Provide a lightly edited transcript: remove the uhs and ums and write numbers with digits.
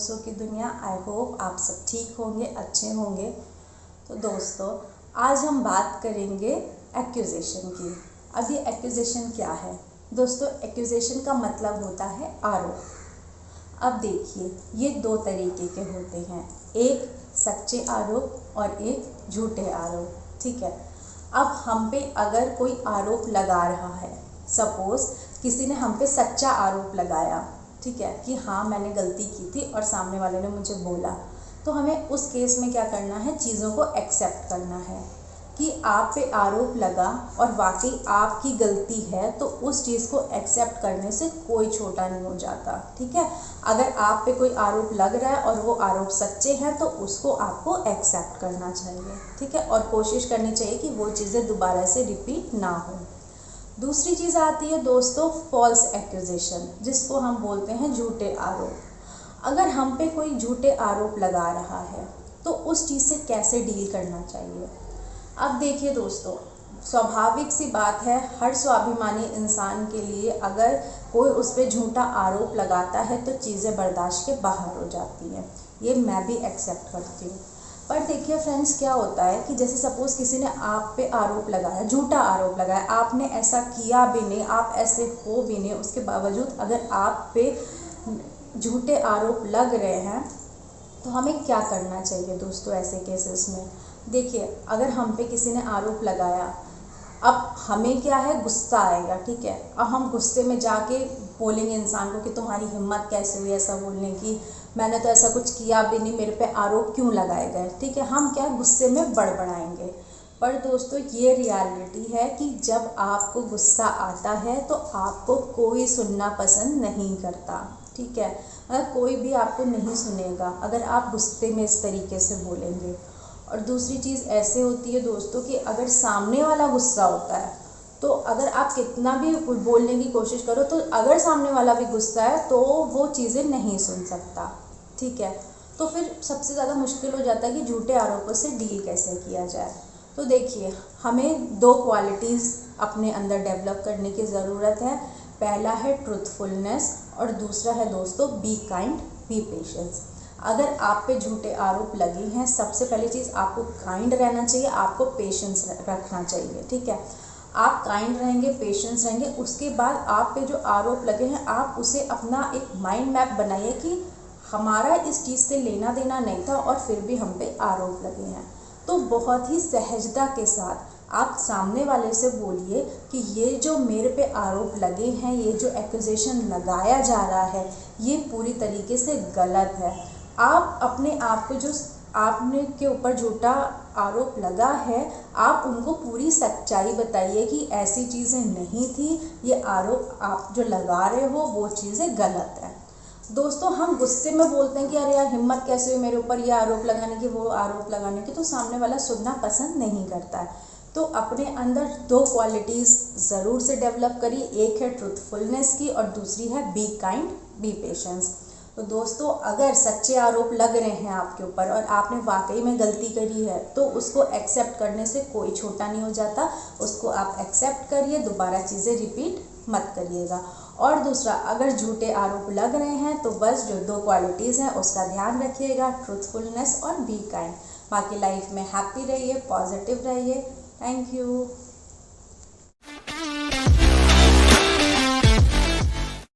Hope so की दुनिया। I hope आप सब ठीक होंगे, अच्छे होंगे। तो दोस्तों, आज हम बात करेंगे एक्यूजेशन की। अब ये एक्यूजेशन क्या है दोस्तों? एक्यूजेशन का मतलब होता है आरोप। अब देखिए, ये दो तरीके के होते हैं, एक सच्चे आरोप और एक झूठे आरोप। ठीक है, अब हम पे अगर कोई आरोप लगा रहा है, सपोज किसी ने हम पे सच्चा आरोप लगाया, ठीक है, कि हाँ मैंने गलती की थी और सामने वाले ने मुझे बोला, तो हमें उस केस में क्या करना है, चीज़ों को एक्सेप्ट करना है कि आप पे आरोप लगा और वाकई आपकी गलती है, तो उस चीज़ को एक्सेप्ट करने से कोई छोटा नहीं हो जाता। ठीक है, अगर आप पे कोई आरोप लग रहा है और वो आरोप सच्चे हैं तो उसको आपको एक्सेप्ट करना चाहिए। ठीक है, और कोशिश करनी चाहिए कि वो चीज़ें दोबारा से रिपीट ना हो। दूसरी चीज़ आती है दोस्तों फॉल्स एक्यूजेशन, जिसको हम बोलते हैं झूठे आरोप। अगर हम पे कोई झूठे आरोप लगा रहा है तो उस चीज़ से कैसे डील करना चाहिए? अब देखिए दोस्तों, स्वाभाविक सी बात है, हर स्वाभिमानी इंसान के लिए अगर कोई उस पर झूठा आरोप लगाता है तो चीज़ें बर्दाश्त के बाहर हो जाती हैं। ये मैं भी एक्सेप्ट करती हूँ। पर देखिए फ्रेंड्स, क्या होता है कि जैसे सपोज़ किसी ने आप पे आरोप लगाया, झूठा आरोप लगाया, आपने ऐसा किया भी नहीं, आप ऐसे हो भी नहीं, उसके बावजूद अगर आप पे झूठे आरोप लग रहे हैं तो हमें क्या करना चाहिए दोस्तों ऐसे केसेस में? देखिए, अगर हम पे किसी ने आरोप लगाया, अब हमें क्या है, गुस्सा आएगा। ठीक है, अब हम गुस्से में जाके बोलेंगे इंसान को कि तुम्हारी हिम्मत कैसे हुई ऐसा बोलने की, मैंने तो ऐसा कुछ किया भी नहीं, मेरे पे आरोप क्यों लगाए गए। ठीक है, हम क्या गुस्से में बड़बड़ाएंगे। पर दोस्तों, ये रियलिटी है कि जब आपको गुस्सा आता है तो आपको कोई सुनना पसंद नहीं करता। ठीक है, कोई भी आपको नहीं सुनेगा अगर आप गुस्से में इस तरीके से बोलेंगे। और दूसरी चीज़ ऐसे होती है दोस्तों कि अगर सामने वाला गुस्सा होता है तो अगर आप कितना भी बोलने की कोशिश करो, तो अगर सामने वाला भी गुस्सा है तो वो चीज़ें नहीं सुन सकता। ठीक है, तो फिर सबसे ज़्यादा मुश्किल हो जाता है कि झूठे आरोपों से डील कैसे किया जाए। तो देखिए, हमें दो क्वालिटीज़ अपने अंदर डेवलप करने की ज़रूरत है। पहला है ट्रुथफुलनेस और दूसरा है दोस्तों बी काइंड, बी पेशेंस। अगर आप पे झूठे आरोप लगे हैं, सबसे पहली चीज़ आपको काइंड रहना चाहिए, आपको पेशेंस रखना चाहिए। ठीक है, आप काइंड रहेंगे, पेशेंस रहेंगे, उसके बाद आप पे जो आरोप लगे हैं आप उसे अपना एक माइंड मैप बनाइए कि हमारा इस चीज़ से लेना देना नहीं था और फिर भी हम पे आरोप लगे हैं। तो बहुत ही सहजता के साथ आप सामने वाले से बोलिए कि ये जो मेरे पे आरोप लगे हैं, ये जो एक्यूजेशन लगाया जा रहा है, ये पूरी तरीके से गलत है। आप अपने आप को, जो आपने के ऊपर झूठा आरोप लगा है, आप उनको पूरी सच्चाई बताइए कि ऐसी चीज़ें नहीं थी, ये आरोप आप जो लगा रहे हो वो चीज़ें गलत है। दोस्तों, हम गुस्से में बोलते हैं कि अरे यार हिम्मत कैसे हुई मेरे ऊपर ये आरोप लगाने की, वो आरोप लगाने की, तो सामने वाला सुनना पसंद नहीं करता है। तो अपने अंदर दो क्वालिटीज़ ज़रूर से डेवलप करिए, एक है ट्रुथफुलनेस की और दूसरी है बी काइंड, बी पेशेंस। तो दोस्तों, अगर सच्चे आरोप लग रहे हैं आपके ऊपर और आपने वाकई में गलती करी है तो उसको एक्सेप्ट करने से कोई छोटा नहीं हो जाता, उसको आप एक्सेप्ट करिए, दोबारा चीज़ें रिपीट मत करिएगा। और दूसरा, अगर झूठे आरोप लग रहे हैं तो बस जो दो क्वालिटीज़ हैं उसका ध्यान रखिएगा, ट्रुथफुलनेस और बी काइंड। बाकी लाइफ में हैप्पी रहिए, पॉजिटिव रहिए। Thank you.